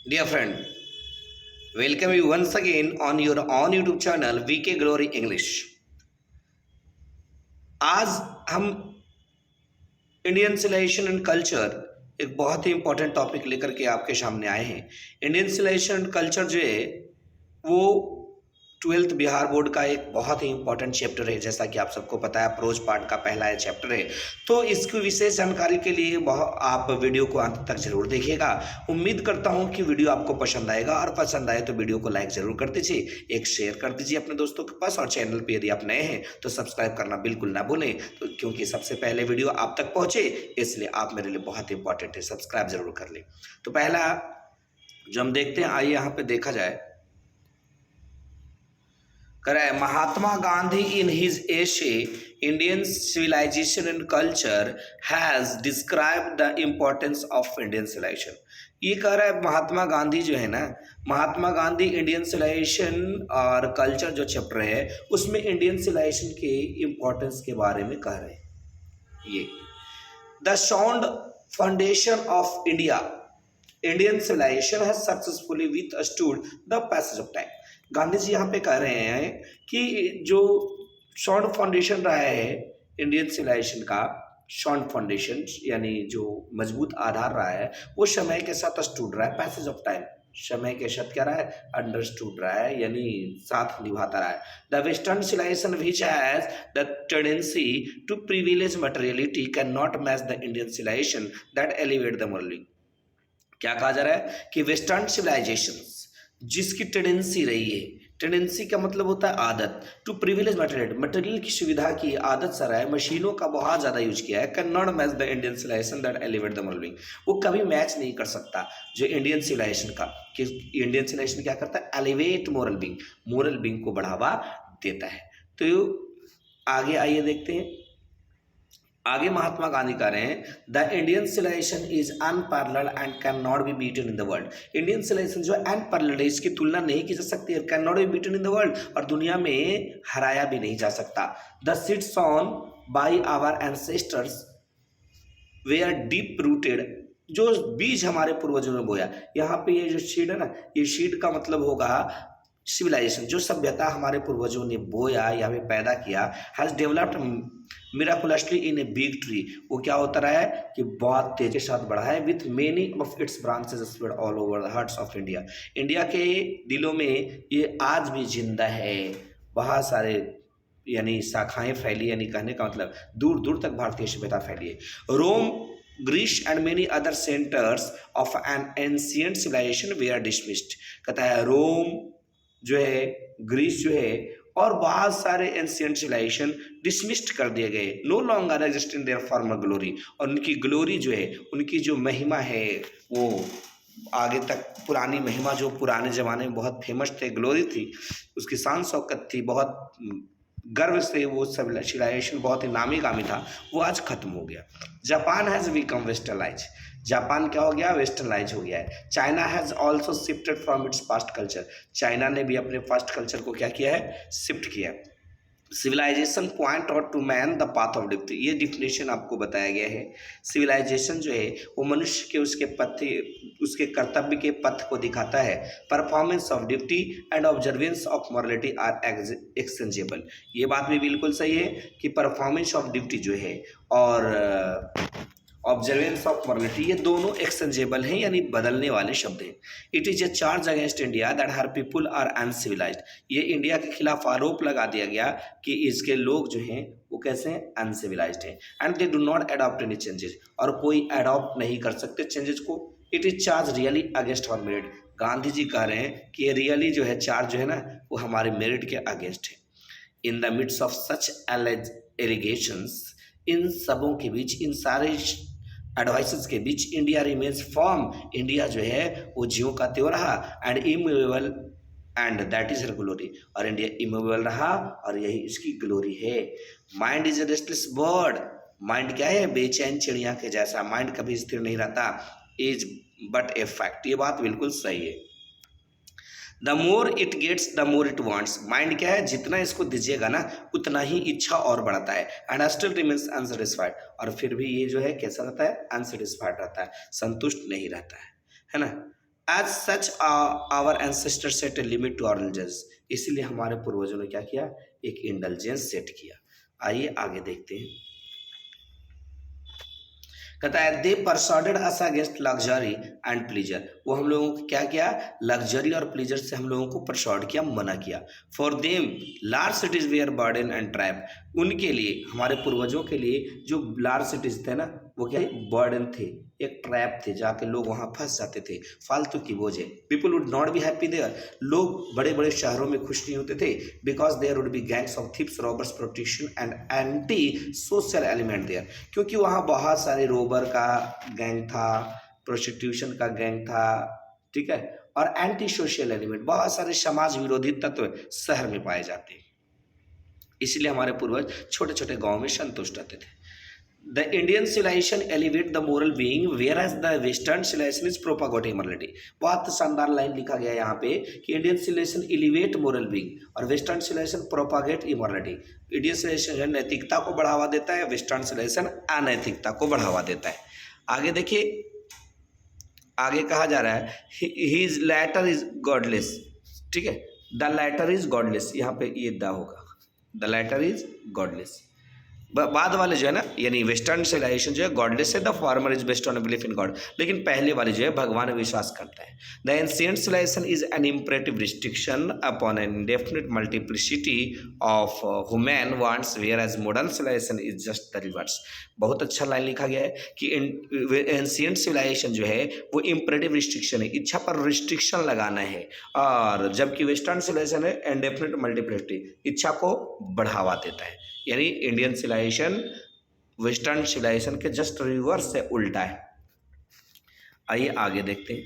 Dear friend, welcome you once again on your own YouTube channel VK Glory English. आज हम Indian civilization and culture एक बहुत ही important topic लेकर के आपके सामने आए हैं। इंडियन सिविलाइजेशन एंड कल्चर जो है वो 12th बिहार बोर्ड का एक बहुत ही इंपॉर्टेंट चैप्टर है। जैसा कि आप सबको पता है, अप्रोच पार्ट का पहला ये चैप्टर है। तो इसकी विशेष जानकारी के लिए आप वीडियो को अंत तक जरूर देखिएगा। उम्मीद करता हूं कि वीडियो आपको पसंद आएगा, और पसंद आए तो वीडियो को लाइक जरूर कर दीजिए, एक शेयर कर दीजिए अपने दोस्तों के पास, और चैनल पर यदि आप नए हैं तो सब्सक्राइब करना बिल्कुल ना भूलें, तो क्योंकि सबसे पहले वीडियो आप तक पहुंचे इसलिए आप मेरे लिए बहुत इंपॉर्टेंट है। सब्सक्राइब जरूर कर लें। तो पहला जो हम देखते हैं, आइए यहाँ पे देखा जाए। करे Mahatma Gandhi in his essay Indian civilization and culture has describe the importance of Indian civilization. ये कह रहा है महात्मा गांधी जो है ना, महात्मा गांधी इंडियन सिविलाइजेशन और कल्चर जो चैप्टर है उसमें इंडियन सिविलाइजेशन के इम्पोर्टेंस के बारे में कह रहे हैं। ये the sound foundation of India Indian civilization has successfully withstood the passage of time. Gandhi ji यहाँ पे कह रहे हैं कि जो साउंड फाउंडेशन रहा है इंडियन सिविलाइजेशन का, साउंड फाउंडेशन यानी जो मजबूत आधार रहा है, वो समय के साथ स्टूड रहा है। पैसेज ऑफ टाइम, समय के साथ क्या रहा है, अंडरस्टूड रहा है, यानी साथ निभाता रहा है। The western civilisation which has the tendency to privilege materiality can not match the Indian civilisation that elevate the morally. क्या कहा जा रहा है कि वेस्टर्न सिविलाइजेशन जिसकी टेंडेंसी रही है, टेंडेंसी का मतलब होता है आदत, टू प्रिविलेज मटेरियल, मटेरियल की सुविधा की आदत से रहा है, मशीनों का बहुत ज़्यादा यूज किया है। Can not match the Indian civilisation that elevate the moral being. वो कभी मैच नहीं कर सकता जो इंडियन सिविलाइजेशन का, कि इंडियन सिविलाइजेशन क्या करता है, elevate moral being, moral being को बढ़ावा देता है। तो आगे आइए देखते हैं। आगे महात्मा गांधी कह रहे हैं the Indian civilisation is unparalleled and can not be beaten in the world. Indian civilisation जो अनपैरेलल्ड है, इसकी तुलना नहीं की जा सकती है, can not be beaten in the world, और दुनिया में हराया भी नहीं जा सकता। The seeds on by our ancestors were deep rooted, जो बीज हमारे पूर्वजों ने बोया। यहाँ पे ये जो सीड है ना, ये सीड का मतलब होगा सिविलाइजेशन, जो सभ्यता हमारे पूर्वजों ने बोया या फिर पैदा किया, has developed miraculously in a big tree. वो क्या होता रहा है कि बहुत तेजी के साथ बढ़ा है, with many of its branches spread all over the hearts of India. India के दिलों में ये आज भी जिंदा है, बहुत सारे यानी शाखाएं फैली, यानी कहने का मतलब दूर दूर तक भारतीय सभ्यता फैली है। Rome, Greece and many other centres of an ancient civilization they are dismissed. कहता है रोम जो है, ग्रीस जो है, और बहुत सारे एंशिएंट सिविलाइजेशन डिसमिस्ड कर दिए गए, no longer exist in their former glory. और उनकी ग्लोरी जो है, उनकी जो महिमा है, वो आगे तक पुरानी महिमा जो पुराने ज़माने में बहुत फेमस थे, ग्लोरी थी, उसकी शान शौकत थी, बहुत गर्व से वो सिविलाइजेशन बहुत ही नामी गामी था, वो आज खत्म हो गया। Japan has become westernise, Japan क्या हो गया, वेस्टर्नाइज हो गया है। China has also shifted from its past culture, China ने भी अपने पास्ट कल्चर को क्या किया है, शिफ्ट किया है। Civilisation points out to man the path of duty, ये डिफिनेशन आपको बताया गया है। सिविलाइजेशन जो है वो मनुष्य के उसके कर्तव्य के पथ को दिखाता है। Performance of duty and observance of morality are exchangeable. ये बात भी बिल्कुल सही है कि परफॉर्मेंस ऑफ ड्यूटी जो है और ऑब्जर्वेंस ऑफ मॉरलिटी, ये दोनों एक्सचेंजेबल हैं, यानी बदलने वाले शब्द हैं। It is a charge against India that her people are uncivilised, ये इंडिया के खिलाफ आरोप लगा दिया गया कि इसके लोग जो हैं वो कैसे हैं, अनसिविलाइज्ड हैं। And they do not adopt any changes, और कोई अडॉप्ट नहीं कर सकते चेंजेस को। It is charge really against our merit, Gandhi ji कह रहे हैं कि ये रियली जो है चार्ज जो है ना, वो हमारे मेरिट के अगेंस्ट है। In the midst of such allegations, इन सबों के बीच, इन सारे एडवाइसेस के बीच, इंडिया रिमेन्स फॉर्म, इंडिया जो है वो ज्यों का त्यों रहा, and immovable and that is her glory, और इंडिया इमूवेबल रहा और यही इसकी ग्लोरी है। Mind is a restless bird, mind क्या है, बेचैन चिड़िया के जैसा, माइंड कभी स्थिर नहीं रहता। इज बट ए फैक्ट, ये बात बिल्कुल सही है। The more it gets the more it wants, mind क्या है, जितना इसको दीजिएगा ना उतना ही इच्छा और बढ़ता है। एंड स्टिल रिमेन्स अनसेटिस्फाइड, और फिर भी ये जो है कैसा रहता है, अनसेटिस्फाइड रहता है, संतुष्ट नहीं रहता है ना। As such our ancestor set a limit to our indulgence, इसीलिए हमारे पूर्वजों ने क्या किया, एक इंडल्जेंस सेट किया। आइए आगे देखते हैं। कहता है they persuaded us against luxury and pleasure, वो हम लोगों को क्या किया, लग्जरी और प्लीजर से हम लोगों को परसुएड किया, मना किया। For them large cities were burden and trap, उनके लिए, हमारे पूर्वजों के लिए जो लार्ज सिटीज थे ना, वो क्या बर्डन थे, एक ट्रैप थे, जाके लोग वहां फंस जाते थे, फालतू की बोझे। People would not be happy there, लोग बड़े बड़े शहरों में खुश नहीं होते थे, because there would be gangs of thieves, robbers, protection and anti social element there, क्योंकि वहाँ बहुत सारे रोबर का गैंग था, प्रोस्टिट्यूशन का गैंग था, ठीक है, और एंटी सोशल एलिमेंट, बहुत सारे समाज विरोधी तत्व शहर में पाए जाते हैं। इसलिए हमारे पूर्वज छोटे छोटे गांव में संतुष्ट रहते थे। The Indian civilization elevate the moral being, whereas the Western civilization is propagate immorality। बहुत शानदार लाइन लिखा गया है यहाँ पे कि Indian civilization elevate moral being और western civilization propagate immorality. Indian civilization नैतिकता को बढ़ावा देता है, वेस्टर्न सिविलाइजेशन अनैतिकता को बढ़ावा देता है। आगे देखिए, आगे कहा जा रहा है हिज लैटर इज गॉडलेस, ठीक है, द लैटर इज गॉडलेस, यहाँ पे ये द होगा, द लैटर इज गॉडलेस। बाद वाले जो है ना, यानी वेस्टर्न सिविलाइजेशन जो है गॉडलेस है, the former is based on belief in God, लेकिन पहले वाले जो है भगवान में विश्वास करता है। The ancient civilisation is an imperative restriction upon an indefinite multiplicity of human wants, whereas modern civilisation is just the reverse. बहुत अच्छा लाइन लिखा गया है कि एंशिएंट सिविलाइजेशन जो है वो इम्परेटिव रिस्ट्रिक्शन है, इच्छा पर रिस्ट्रिक्शन लगाना है, और जबकि वेस्टर्न सिविलाइजेशन है इंडेफिनिट मल्टीप्लिसिटी, इच्छा को बढ़ावा देता है। यानी इंडियन सिविलाइजेशन वेस्टर्न सिविलाइजेशन के जस्ट रिवर्स से उल्टा है। आइए आगे देखते हैं।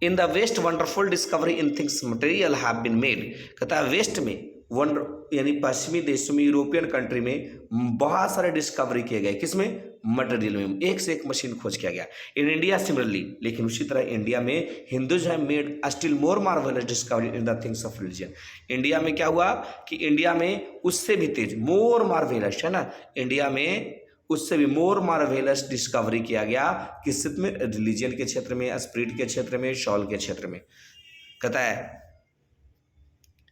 In the west wonderful discovery in things material have been made, कहता है वेस्ट में वंडर यानी पश्चिमी देशों में, यूरोपियन कंट्री में बहुत सारे डिस्कवरी किए गए, किसमें, मटेरियल में, एक से एक मशीन खोज किया गया। इन इंडिया सिमिलरली, लेकिन उसी तरह इंडिया में Hindus have made still more marvellous discovery in the things of religion. India में क्या हुआ कि इंडिया में उससे भी तेज, मोर मार्वेलस है ना, इंडिया में उससे भी मोर मार्वेलस डिस्कवरी किया गया, किस में, रिलीजन के क्षेत्र में, स्पिरिट के क्षेत्र में, शॉल के क्षेत्र में। कहता है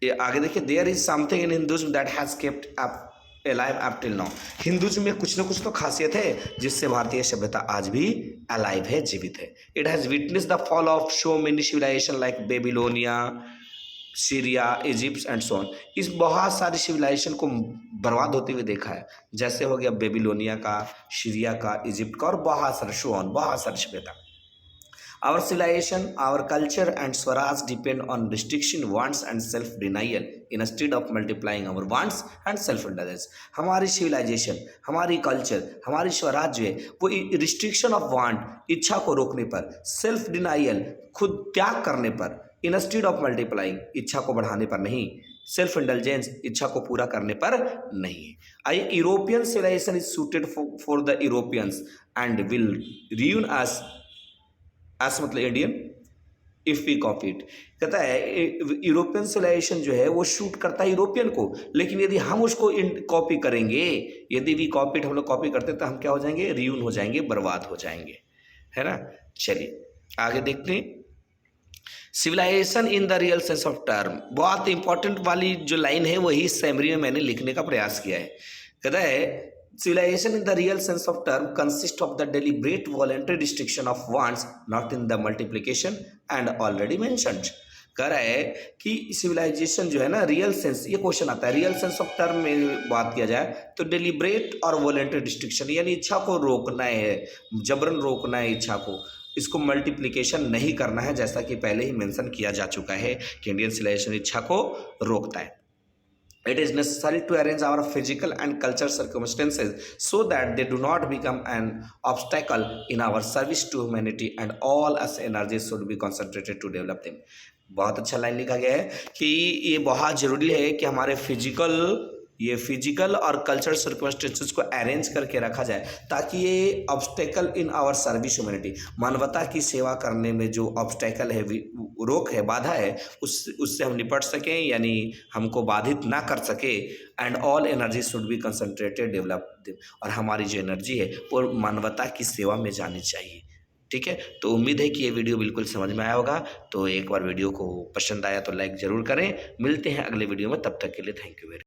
ये आगे देखिए, there is something in Hinduism that has kept up alive up till now, Hinduism में कुछ ना कुछ तो खासियत है जिससे भारतीय सभ्यता आज भी अलाइव है, जीवित है। It has witness the fall of so many civilisation like Babylonia, Syria, Egypt and so on, इस बहुत सारी सिविलाइजेशन को बर्बाद होते हुए देखा है, जैसे हो गया बेबीलोनिया का, सीरिया का, इजिप्ट का, और बहुत सारे सो ऑन, बहुत सारी सभ्यता। Our civilization, our culture and Swaraj depend on restriction, wants and self-denial instead of multiplying our wants and self-indulgence। हमारी civilization, हमारी culture, हमारी स्वराज जो है वो रिस्ट्रिक्शन ऑफ वांट, इच्छा को रोकने पर, सेल्फ डिनाइल, खुद त्याग करने पर, इंस्टेड ऑफ मल्टीप्लाइंग, इच्छा को बढ़ाने पर नहीं, सेल्फ इंडल्जेंस, इच्छा को पूरा करने पर नहीं है। I European civilization is suited for the Europeans and will ruin us, us मतलब Indian, if we copy it. कहता है यूरोपियन सिविलाइजेशन जो है वो शूट करता है यूरोपियन को, लेकिन यदि हम उसको कॉपी करेंगे, यदि वी कॉपी इट, हम लोग कॉपी करते हैं तो हम क्या हो जाएंगे, रियून हो जाएंगे, बर्बाद हो जाएंगे, है ना। चलिए आगे देखते हैं। Civilisation in the real sense of term, बहुत इंपॉर्टेंट वाली जो लाइन है वही समरी में मैंने लिखने का प्रयास किया है। कहता है civilization in the real sense of term consists of the deliberate voluntary restriction of wants, not in the multiplication and already mentioned। कह रहा है कि सिविलाइजेशन जो है ना, रियल सेंस, ये क्वेश्चन आता है, रियल सेंस ऑफ टर्म में बात किया जाए तो डेलिब्रेट और वॉलंटरी रिस्ट्रिक्शन, यानी इच्छा को रोकना है, जबरन रोकना है इच्छा को, इसको मल्टीप्लिकेशन नहीं करना है, जैसा कि पहले ही मेंशन किया जा चुका है कि इंडियन सिविलाइजेशन इच्छा को रोकता है। It is necessary to arrange our physical and cultural circumstances so that they do not become an obstacle in our service to humanity, and all us energies should be concentrated to develop them। बहुत अच्छा line लिखा गया है कि ये बहुत ज़रूरी है कि हमारे फिजिकल और कल्चरल सर्कमस्टेंसेस को अरेंज करके रखा जाए, ताकि ये obstacle in our service humanity, मानवता की सेवा करने में जो ऑब्स्टेकल है, रोक है, बाधा है, उससे हम निपट सकें, यानी हमको बाधित ना कर सके। And all energy should be concentrated develop, और हमारी जो एनर्जी है वो मानवता की सेवा में जानी चाहिए, ठीक है, तो उम्मीद है कि ये वीडियो बिल्कुल समझ में आया होगा। तो एक बार वीडियो को पसंद आया तो लाइक ज़रूर करें। मिलते हैं अगले वीडियो में, तब तक के लिए थैंक यू वेरी मच।